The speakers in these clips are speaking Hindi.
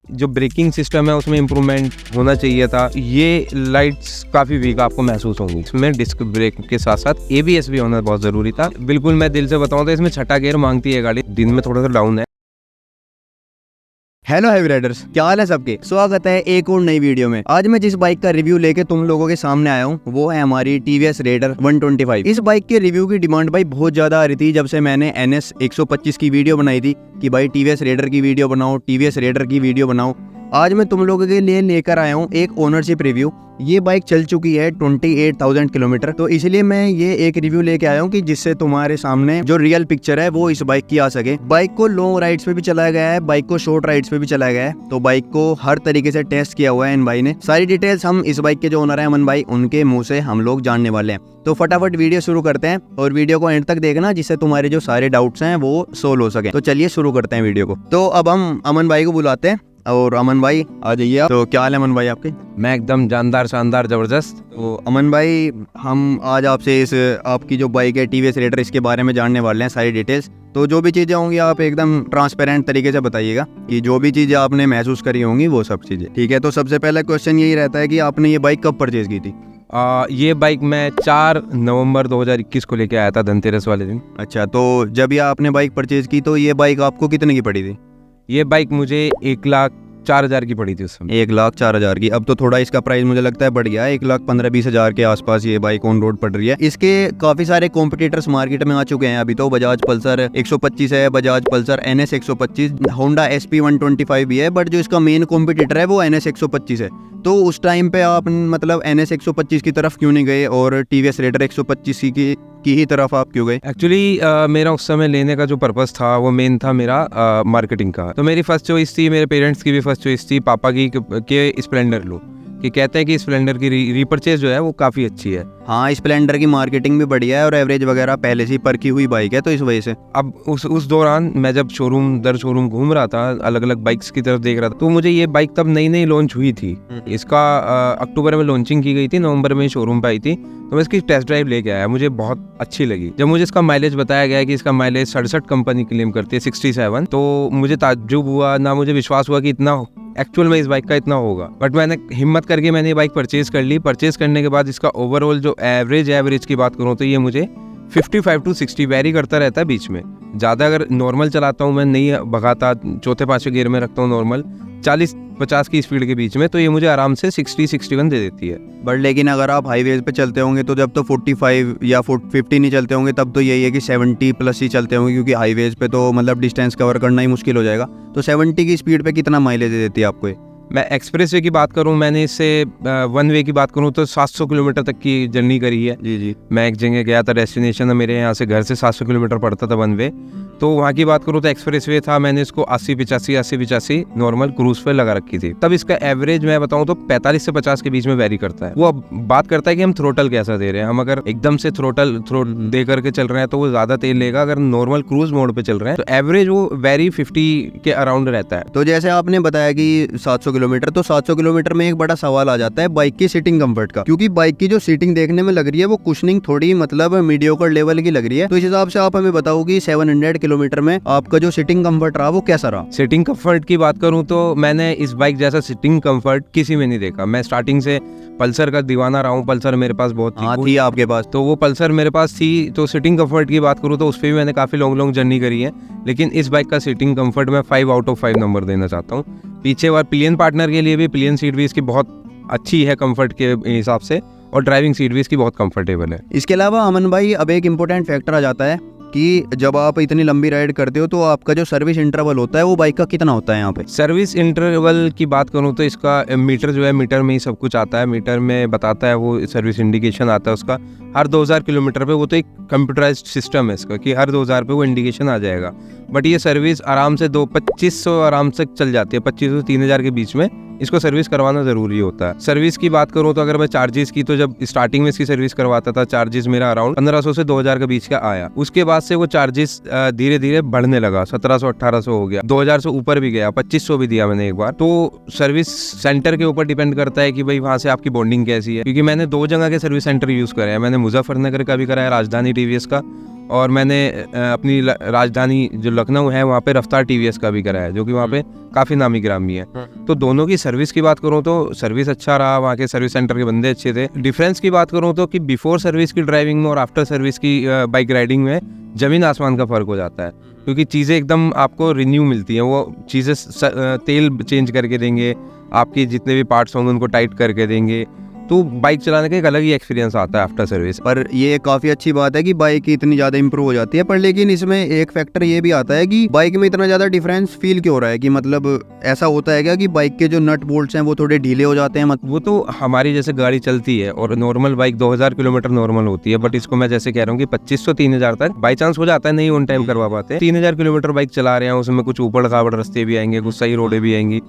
जो ब्रेकिंग सिस्टम है उसमें इम्प्रूवमेंट होना चाहिए था। ये लाइट्स काफ़ी वीक आपको महसूस होंगी। इसमें डिस्क ब्रेक के साथ साथ ABS भी होना बहुत ज़रूरी था। बिल्कुल मैं दिल से बताऊँ तो इसमें छठा गियर मांगती है गाड़ी, दिन में थोड़ा सा डाउन है। हेलो हैवी राइडर्स, क्या हाल है सबके। स्वागत है एक और नई वीडियो में। आज मैं जिस बाइक का रिव्यू लेके तुम लोगों के सामने आया हूँ वो है हमारी TVS Raider 125। इस बाइक के रिव्यू की डिमांड भाई बहुत ज्यादा आ रही थी जब से मैंने NS 125 की वीडियो बनाई थी कि भाई TVS Raider की वीडियो बनाओ, TVS Raider की वीडियो बनाओ। आज मैं तुम लोगों के लिए लेकर आया हूँ एक ओनरशिप रिव्यू। ये बाइक चल चुकी है 28,000 किलोमीटर, तो इसलिए मैं ये एक रिव्यू लेके आया हूँ कि जिससे तुम्हारे सामने जो रियल पिक्चर है वो इस बाइक की आ सके। बाइक को लॉन्ग राइड्स पे भी चलाया गया है, बाइक को शॉर्ट राइड्स पे भी चलाया गया है, तो बाइक को हर तरीके से टेस्ट किया हुआ है इन भाई ने। सारी डिटेल्स हम इस बाइक के जो ओनर है अमन भाई, उनके मुंह से हम लोग जानने वाले हैं। तो फटाफट वीडियो शुरू करते हैं और वीडियो को एंड तक देखना जिससे तुम्हारे जो सारे डाउट्स हैं वो सोल्व हो सके। तो चलिए शुरू करते हैं वीडियो को। तो अब हम अमन भाई को बुलाते हैं और अमन भाई आ जाइए आप। तो क्या हाल है अमन भाई आपके? मैं एकदम जानदार, शानदार, ज़बरदस्त। तो अमन भाई हम आज आपसे इस आपकी जो बाइक है TVS Raider इसके बारे में जानने वाले हैं सारी डिटेल्स। तो जो भी चीज़ें होंगी आप एकदम ट्रांसपेरेंट तरीके से बताइएगा कि जो भी चीज़ें आपने महसूस करी होंगी वो सब चीज़ें, ठीक है। तो सबसे पहला क्वेश्चन यही रहता है कि आपने ये बाइक कब परचेज की थी? ये बाइक मैं 4 नवंबर 2021 को लेके आया था, धनतेरस वाले दिन। अच्छा, तो जब ये आपने बाइक परचेज की तो ये बाइक आपको कितने की पड़ी थी? ये बाइक मुझे 1,04,000 की पड़ी थी उस समय। 1,04,000 की। अब तो थोड़ा इसका प्राइस मुझे लगता है बढ़ गया है, 1,15,20,000 के आसपास ये बाइक ऑन रोड पड़ रही है। इसके काफी सारे कॉम्पिटिटर्स मार्केट में आ चुके हैं अभी तो। बजाज पल्सर 125 है, Bajaj Pulsar NS 125, Honda SP 125 भी है, बट जो इसका मेन कॉम्पिटिटर है वो NS 125 है। तो उस टाइम पे आप मतलब NS 125 की तरफ क्यों नहीं गए और TVS Raider 125 की ही तरफ आप क्यों गए? एक्चुअली मेरा उस समय लेने का जो पर्पस था वो मेन था मेरा मार्केटिंग का। तो मेरी फर्स्ट चॉइस थी, मेरे पेरेंट्स की भी फर्स्ट चॉइस थी, पापा की के स्प्लेंडर लो, कि कहते हैं कि स्प्लेंडर की रीपरचेज जो है वो काफ़ी अच्छी है। हाँ, स्प्लेंडर की मार्केटिंग भी बढ़िया है और एवरेज वगैरह पहले से ही परखी हुई बाइक है, तो इस वजह से। अब उस दौरान मैं जब शोरूम दर शोरूम घूम रहा था, अलग अलग बाइक्स की तरफ देख रहा था, तो मुझे ये बाइक तब नई नई लॉन्च हुई थी। इसका अक्टूबर में लॉन्चिंग की गई थी, नवंबर में शोरूम पे आई थी, तो मैं इसकी टेस्ट ड्राइव लेके आया, मुझे बहुत अच्छी लगी। जब मुझे इसका माइलेज बताया गया कि इसका माइलेज 67 कंपनी क्लेम करती है, 67, तो मुझे ताज्जुब हुआ, ना मुझे विश्वास हुआ कि इतना एक्चुअल में इस बाइक का इतना होगा। बट मैंने हिम्मत करके मैंने ये बाइक परचेज कर ली। परचेज करने के बाद इसका ओवरऑल जो एवरेज की बात करूँ तो ये मुझे 55 to 60 वेरी करता रहता है बीच में। ज़्यादा अगर नॉर्मल चलाता हूँ, मैं नहीं भगाता, चौथे पाँचवें गियर में रखता हूँ नॉर्मल 40-50 की स्पीड के बीच में, तो ये मुझे आराम से 60-61 दे देती है। बट लेकिन अगर आप हाईवेज पे चलते होंगे तो जब तो 45 या 50 नहीं चलते होंगे तब तो यही है कि 70 प्लस ही चलते होंगे, क्योंकि हाईवेज पे तो मतलब डिस्टेंस कवर करना ही मुश्किल हो जाएगा। तो 70 की स्पीड पे कितना माइलेज दे देती है आपको? मैं एक्सप्रेस वे की बात करूं, मैंने इससे वन वे की बात करूं तो 700 किलोमीटर तक की जर्नी करी है। जी। मैं एक जगह गया था, डेस्टिनेशन मेरे यहाँ से घर से 700 किलोमीटर पड़ता था वन वे, तो वहाँ की बात करूँ तो एक्सप्रेस वे था, मैंने इसको 80-85 नॉर्मल क्रूज पे लगा रखी थी। तब इसका एवरेज मैं बताऊँ तो 45 से 50 के बीच में वेरी करता है। वो अब बात करता है कि हम थ्रोटल कैसा दे रहे हैं। हम अगर एकदम से थ्रोटल दे करके चल रहे हैं तो वो ज्यादा तेल लेगा, अगर नॉर्मल क्रूज मोड पे चल रहे हैं तो एवरेज वो वेरी 50 के अराउंड रहता है। तो जैसे आपने बताया कि 700 किलोमीटर, तो 700 किलोमीटर में एक बड़ा सवाल आ जाता है बाइक की सीटिंग कंफर्ट का, क्योंकि बाइक की जो सीटिंग देखने में लग रही है वो कुशनिंग थोड़ी मतलब मीडियोकर लेवल की लग रही है। तो इस हिसाब से आप हमें बताओ कि 700 किलोमीटर में आपका जो सीटिंग कंफर्ट रहा वो कैसा रहा? सीटिंग कंफर्ट की बात करूं तो मैंने इस बाइक जैसा सीटिंग कंफर्ट किसी में नहीं देखा। मैं स्टार्टिंग से पल्सर का दीवाना रहा हूं, पल्सर मेरे पास बहुत थी आपके पास, तो वो पल्सर मेरे पास थी। तो सीटिंग कंफर्ट की बात करूं तो उस पर भी मैंने काफी लॉन्ग जर्नी करी है, लेकिन इस बाइक का सीटिंग कंफर्ट मैं 5 out of 5 नंबर देना चाहता हूँ। पीछे वाला पिलियन पार्टनर के लिए भी पिलियन सीट भी इसकी बहुत अच्छी है कंफर्ट के हिसाब से, और ड्राइविंग सीट भी इसकी बहुत कंफर्टेबल है। इसके अलावा अमन भाई अब एक इम्पोर्टेंट फैक्टर आ जाता है कि जब आप इतनी लंबी राइड करते हो तो आपका जो सर्विस इंटरवल होता है वो बाइक का कितना होता है यहाँ पे? सर्विस इंटरवल की बात करूँ तो इसका मीटर जो है, मीटर में ही सब कुछ आता है, मीटर में बताता है, वो सर्विस इंडिकेशन आता है उसका हर 2000 किलोमीटर पे। वो तो एक कंप्यूटराइज्ड सिस्टम है इसका कि हर 2000 पे वो इंडिकेशन आ जाएगा। बट ये सर्विस आराम से 2500 आराम से चल जाती है, 2500 से 3000 के बीच में इसको सर्विस करवाना जरूरी होता है। सर्विस की बात करूँ तो अगर मैं चार्जेस की, तो जब स्टार्टिंग में इसकी सर्विस करवाता था चार्जेस मेरा अराउंड 1500 से 2000 के बीच का आया। उसके बाद से वो चार्जेस धीरे धीरे बढ़ने लगा, 1700-1800 हो गया, 2000 से ऊपर भी गया, 2500 भी दिया मैंने एक बार। तो सर्विस सेंटर के ऊपर डिपेंड करता है कि भाई वहाँ से आपकी बॉन्डिंग कैसी है, क्योंकि मैंने 2 जगह के सर्विस सेंटर यूज करे हैं। मैंने मुजफ्फरनगर का भी कराया, राजधानी TVS का, और मैंने अपनी राजधानी जो लखनऊ है वहाँ पे रफ्तार टीवीएस का भी करा है, जो कि वहाँ पे काफ़ी नामी गिरामी है। तो दोनों की सर्विस की बात करूँ तो सर्विस अच्छा रहा, वहाँ के सर्विस सेंटर के बंदे अच्छे थे। डिफरेंस की बात करूँ तो कि बिफोर सर्विस की ड्राइविंग में और आफ्टर सर्विस की बाइक राइडिंग में ज़मीन आसमान का फ़र्क हो जाता है, क्योंकि चीज़ें एकदम आपको रिन्यू मिलती हैं। वो चीज़ें तेल चेंज करके देंगे, आपके जितने भी पार्ट्स होंगे उनको टाइट करके देंगे, तो बाइक चलाने का एक अलग ही एक्सपीरियंस आता है आफ्टर सर्विस। पर ये काफ़ी अच्छी बात है कि बाइक की इतनी ज़्यादा इंप्रूव हो जाती है, पर लेकिन इसमें एक फैक्टर ये भी आता है कि बाइक में इतना ज़्यादा डिफरेंस फील क्यों हो रहा है, कि मतलब ऐसा होता है क्या कि बाइक के जो नट बोल्ट्स हैं वो थोड़े ढीले हो जाते हैं? वो तो हमारी जैसे गाड़ी चलती है और नॉर्मल बाइक 2000 किलोमीटर नॉर्मल होती है, बट इसको मैं जैसे कह रहा हूँ कि 2500-3000 तक बाई चांस हो जाता है, नहीं ऑन टाइम करवा पाते। 3000 किलोमीटर बाइक चला रहे हैं, उसमें कुछ ऊबड़ खाबड़ रास्ते भी आएंगे, कुछ सही रोडें भी आएंगी,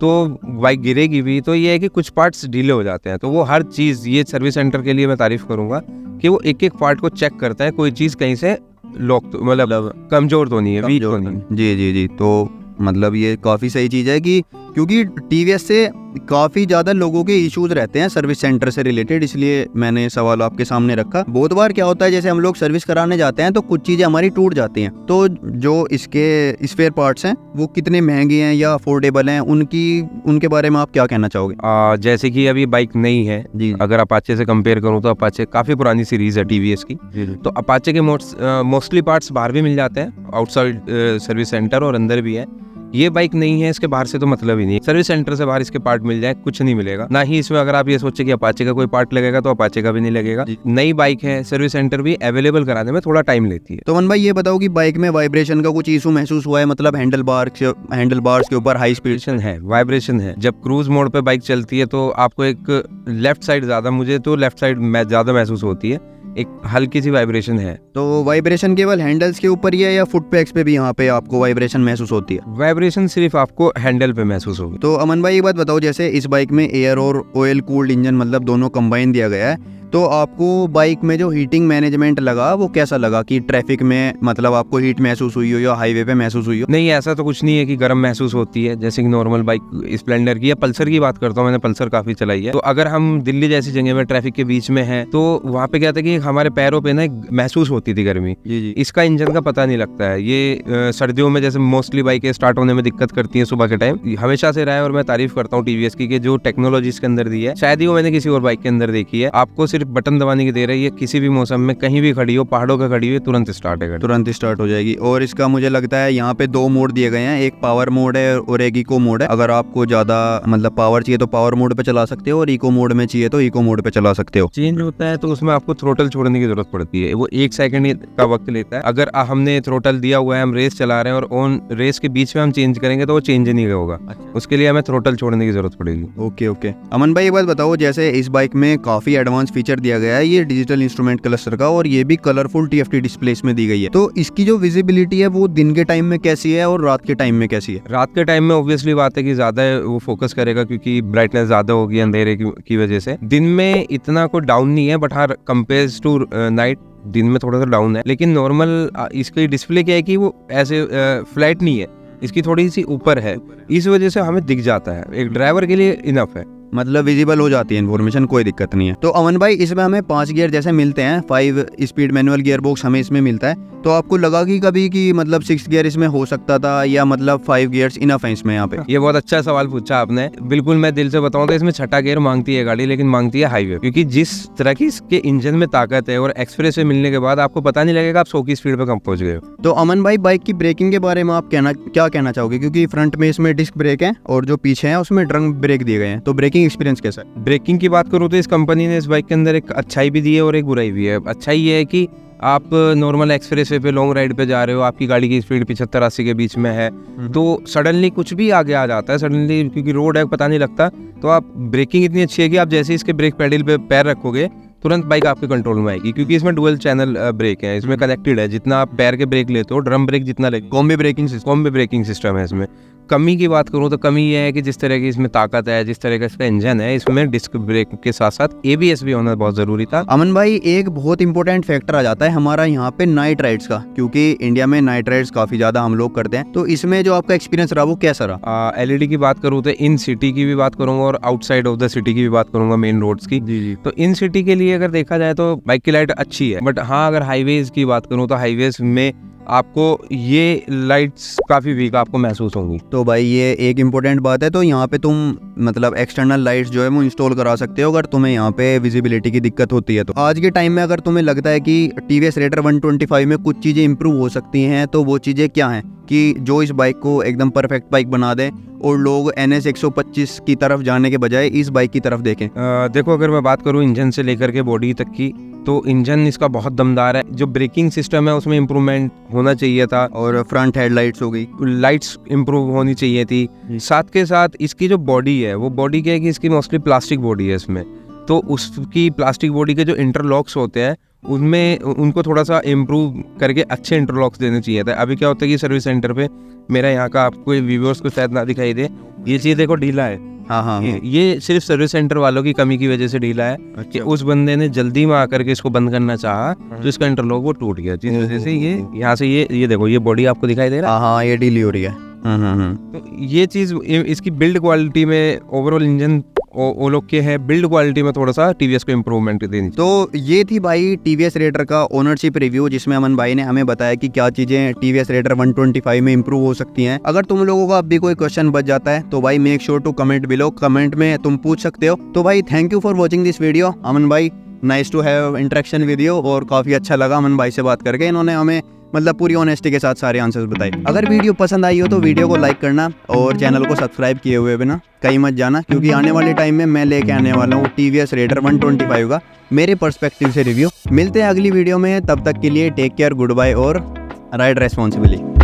तो बाइक गिरेगी भी। तो ये है कि कुछ पार्ट्स ढीले हो जाते हैं, तो वो हर चीज़, ये सर्विस सेंटर के लिए मैं तारीफ करूंगा कि वो एक एक पार्ट को चेक करता है, कोई चीज़ कहीं से लॉक तो मतलब कमजोर तो नहीं है, वीक तो नहीं है। जी जी जी, तो मतलब ये काफ़ी सही चीज़ है कि क्योंकि टीवीएस से काफ़ी ज़्यादा लोगों के इश्यूज रहते हैं सर्विस सेंटर से रिलेटेड, इसलिए मैंने सवाल आपके सामने रखा। बहुत बार क्या होता है, जैसे हम लोग सर्विस कराने जाते हैं तो कुछ चीज़ें हमारी टूट जाती हैं, तो जो इसके स्पेयर पार्ट्स हैं वो कितने महंगे हैं या अफोर्डेबल हैं, उनके बारे में आप क्या कहना चाहोगे? जैसे कि अभी बाइक नई है जी, अगर अपाचे से कंपेयर करूँ तो अपाचे काफ़ी पुरानी सीरीज़ है टीवीएस की, तो अपाचे के मोस्टली पार्ट्स बाहर भी मिल जाते हैं, आउटसाइड सर्विस सेंटर और अंदर भी है। ये बाइक नहीं है, इसके बाहर से तो मतलब ही नहीं, सर्विस सेंटर से बाहर इसके पार्ट मिल जाए कुछ नहीं मिलेगा, ना ही इसमें अगर आप ये सोचे कि अपाचे का कोई पार्ट लगेगा तो अपाचे का भी नहीं लगेगा। नई बाइक है, सर्विस सेंटर भी अवेलेबल कराने में थोड़ा टाइम लेती है। तो मन भाई ये बताओ कि बाइक में वाइब्रेशन का कुछ इशू महसूस हुआ है, मतलब हैंडल बार्स के ऊपर हाई स्पीड वाइब्रेशन है। जब क्रूज मोड पे बाइक चलती है तो आपको एक लेफ्ट साइड ज्यादा, मुझे तो लेफ्ट साइड ज्यादा महसूस होती है, एक हल्की सी वाइब्रेशन है। तो वाइब्रेशन केवल हैंडल्स के ऊपर ही है या फुट पैक्स पे भी यहाँ पे आपको वाइब्रेशन महसूस होती है? वाइब्रेशन सिर्फ आपको हैंडल पे महसूस होगी। तो अमन भाई एक बात बताओ, जैसे इस बाइक में एयर और ऑयल कूल्ड इंजन मतलब दोनों कंबाइन दिया गया है, तो आपको बाइक में जो हीटिंग मैनेजमेंट लगा वो कैसा लगा, कि ट्रैफिक में मतलब आपको हीट महसूस हुई हो या हाईवे पे महसूस हुई हो? नहीं, ऐसा तो कुछ नहीं है कि गर्म महसूस होती है जैसे कि नॉर्मल बाइक स्प्लेंडर की या पल्सर की बात करता हूँ, मैंने पल्सर काफी चलाई है। तो अगर हम दिल्ली जैसी जगह में ट्रैफिक के बीच में है तो वहाँ पे क्या था कि हमारे पैरों पे ना महसूस होती थी गर्मी। जी जी। इसका इंजन का पता नहीं लगता है। ये सर्दियों में जैसे मोस्टली बाइकें स्टार्ट होने में दिक्कत करती हैं सुबह के टाइम, हमेशा से रहा है, और मैं तारीफ करता हूँ टीवीएस की कि जो टेक्नोलॉजी इसके अंदर दी है शायद ही वो मैंने किसी और बाइक के अंदर देखी है। आपको सिर्फ बटन दबाने की देर है, ये किसी भी मौसम में कहीं भी खड़ी हो, पहाड़ों पे खड़ी हो, तुरंत स्टार्ट है, तुरंत स्टार्ट हो जाएगी। और इसका मुझे लगता है यहाँ पे 2 मोड दिए गए हैं, एक पावर मोड है और एक इको मोड है। अगर आपको ज्यादा मतलब पावर चाहिए तो पावर मोड पे चला सकते हो, और इको मोड में चाहिए तो इको मोड पे चला सकते हो। चेंज होता है तो उसमें आपको थ्रोटल छोड़ने की जरूरत पड़ती है, वो 1 सेकंड का वक्त लेता है। अगर हमने थ्रोटल दिया हुआ है, हम रेस चला रहे हैं और ऑन रेस के बीच में हम चेंज करेंगे तो वो चेंज नहीं होगा। उसके लिए हमें थ्रोटल छोड़ने की जरूरत पड़ेगी। Okay okay. अमन भाई एक बात बताओ, जैसे इस बाइक में काफी एडवांस फीचर दिया गया है ये डिजिटल इंस्ट्रूमेंट क्लस्टर का, और ये भी कलरफुल TFT डिस्प्लेस में दी गई है, तो इसकी जो विजिबिलिटी है वो दिन के टाइम में कैसी है और रात के टाइम में कैसी है? रात के टाइम में ऑब्वियसली बात है कि ज्यादा वो फोकस करेगा क्योंकि ब्राइटनेस ज्यादा होगी अंधेरे की वजह से। दिन में इतना कोई डाउन नहीं है, बट हाँ कंपेयर टू नाइट दिन में थोड़ा सा डाउन है। लेकिन नॉर्मल इसकी डिस्प्ले क्या है कि वो ऐसे फ्लैट नहीं है, इसकी थोड़ी सी ऊपर है, इस वजह से हमें दिख जाता है, एक ड्राइवर के लिए इनफ है, मतलब विजिबल हो जाती है इन्फॉर्मेशन, कोई दिक्कत नहीं है। तो अमन भाई इसमें हमें 5 गियर जैसे मिलते हैं, 5 स्पीड मैनुअल गियर बॉक्स हमें इसमें मिलता है, तो आपको लगा कि कभी कि मतलब 6 गियर इसमें हो सकता था या मतलब 5 गियर्स इनफ है इसमें? यहाँ पे ये बहुत अच्छा सवाल पूछा आपने। बिल्कुल मैं दिल से बताऊं तो इसमें 6ठा गियर मांगती है गाड़ी, लेकिन मांगती है हाईवे, क्योंकि जिस तरह की इसके इंजन में ताकत है और एक्सप्रेस वे मिलने के बाद आपको पता नहीं लगेगा आप 100 की स्पीड पे कब पहुंच गए हो। तो अमन भाई बाइक की ब्रेकिंग के बारे में आप क्या कहना चाहोगे, क्योंकि फ्रंट में इसमें डिस्क ब्रेक है और जो पीछे है उसमें ड्रम ब्रेक दिए गए हैं, तो ब्रेकिंग एक्सपीरियंस कैसा है? ब्रेकिंग की बात करूँ तो इस कंपनी ने इस बाइक के अंदर एक अच्छाई भी दी है और एक बुराई भी है। अच्छाई ये है कि आप नॉर्मल एक्सप्रेस वे पे लॉन्ग राइड पे जा रहे हो, आपकी गाड़ी की स्पीड 75-80 के बीच में है, तो सडनली कुछ भी आगे आ जाता है, सडनली क्योंकि रोड है पता नहीं लगता, तो आप ब्रेकिंग इतनी अच्छी है कि आप जैसे इसके ब्रेक पैडल पे पैर रखोगे तुरंत बाइक आपके कंट्रोल में आएगी, क्योंकि इसमें डुअल चैनल ब्रेक है, इसमें कनेक्टेड है, जितना आप पैर के ब्रेक लेते हो ड्रम ब्रेक जितना लेते हो, कॉम्बी ब्रेकिंग सिस्टम है इसमें, कमी की बात करूँ तो कमी ये है कि जिस तरह की इसमें ताकत है, जिस तरह का इसका इंजन है, इसमें डिस्क ब्रेक के साथ साथ ABS भी होना बहुत ज़रूरी था। अमन भाई, एक बहुत इंपॉर्टेंट फैक्टर आ जाता है हमारा यहाँ पे नाइट राइड्स का, क्योंकि इंडिया में नाइट राइड्स काफ़ी ज़्यादा हम लोग करते हैं। तो इसमें जो आपका एक्सपीरियंस रहा वो कैसा रहा? LED की बात करूँ तो इन सिटी की भी बात करूँगा और आउटसाइड ऑफ द सिटी की भी बात करूँगा, मेन रोड्स की। जी जी। तो इन सिटी के लिए अगर देखा जाए तो बाइक की लाइट अच्छी है, बट हाँ अगर हाईवेज की बात करूँ तो हाईवेज में आपको ये लाइट्स काफ़ी वीक आपको महसूस होंगी। तो भाई ये एक इम्पोर्टेंट बात है। तो यहाँ पे तुम मतलब एक्सटर्नल लाइट्स जो है वो इंस्टॉल करा सकते हो अगर तुम्हें यहाँ पे विजिबिलिटी की दिक्कत होती है। तो आज के टाइम में अगर तुम्हें लगता है कि TVS रेडर 125 में कुछ चीज़ें इंप्रूव हो सकती हैं, तो वो चीज़ें क्या हैं कि जो इस बाइक को एकदम परफेक्ट बाइक बना दें और लोग NS 125 की तरफ जाने के बजाय इस बाइक की तरफ देखें? देखो, अगर मैं बात करूँ इंजन से लेकर के बॉडी तक की, तो इंजन इसका बहुत दमदार है। जो ब्रेकिंग सिस्टम है उसमें इम्प्रूवमेंट होना चाहिए था, और फ्रंट हेडलाइट्स हो गई, लाइट्स इम्प्रूव होनी चाहिए थी। साथ के साथ इसकी जो बॉडी है, वो बॉडी क्या है कि इसकी मोस्टली प्लास्टिक बॉडी है इसमें, तो उसकी प्लास्टिक बॉडी के जो इंटरलॉक्स होते हैं उनमें उनको थोड़ा सा इम्प्रूव करके अच्छे इंटरलॉक्स देने चाहिए था। अभी क्या होता है कि सर्विस सेंटर पे मेरा यहाँ का आपको व्यूअर्स को शायद ना दिखाई दे, ये चीज़ देखो ढीला है। हाँ, ये सिर्फ सर्विस सेंटर वालों की कमी की वजह से ढीला है। कि उस बंदे ने जल्दी में आकर के इसको बंद करना चाहा तो इसका इंटरलॉक वो टूट गया, जिस वजह से ये यहाँ से ये देखो ये बॉडी आपको दिखाई दे रहा है। हाँ, ये ढीली हो रही है। तो ये चीज़ इसकी बिल्ड क्वालिटी में, ओवरऑल इंजन वो लोग के है, बिल्ड क्वालिटी में थोड़ा सा TVS को इम्प्रूवमेंट देनी। तो ये थी भाई TVS रेडर का ओनरशिप रिव्यू, जिसमें अमन भाई ने हमें बताया कि क्या चीजें TVS रेडर 125 में इंप्रूव हो सकती हैं। अगर तुम लोगों का अब भी कोई क्वेश्चन बच जाता है तो भाई make sure to comment below, comment में तुम पूछ सकते हो। तो भाई thank you for watching this video Aman भाई, nice to have interaction with you, और काफी अच्छा लगा अमन भाई से बात करके। इन्होंने हमें मतलब पूरी ऑनेस्टी के साथ सारे आंसर्स बताए। अगर वीडियो पसंद आई हो तो वीडियो को लाइक करना और चैनल को सब्सक्राइब किए हुए बिना कहीं मत जाना, क्योंकि आने वाले टाइम में मैं लेके आने वाला हूँ TVS रेडर 125 का मेरे पर्सपेक्टिव से रिव्यू। मिलते हैं अगली वीडियो में, तब तक के लिए टेक केयर, गुड बाय और राइड रेस्पॉन्सिबली।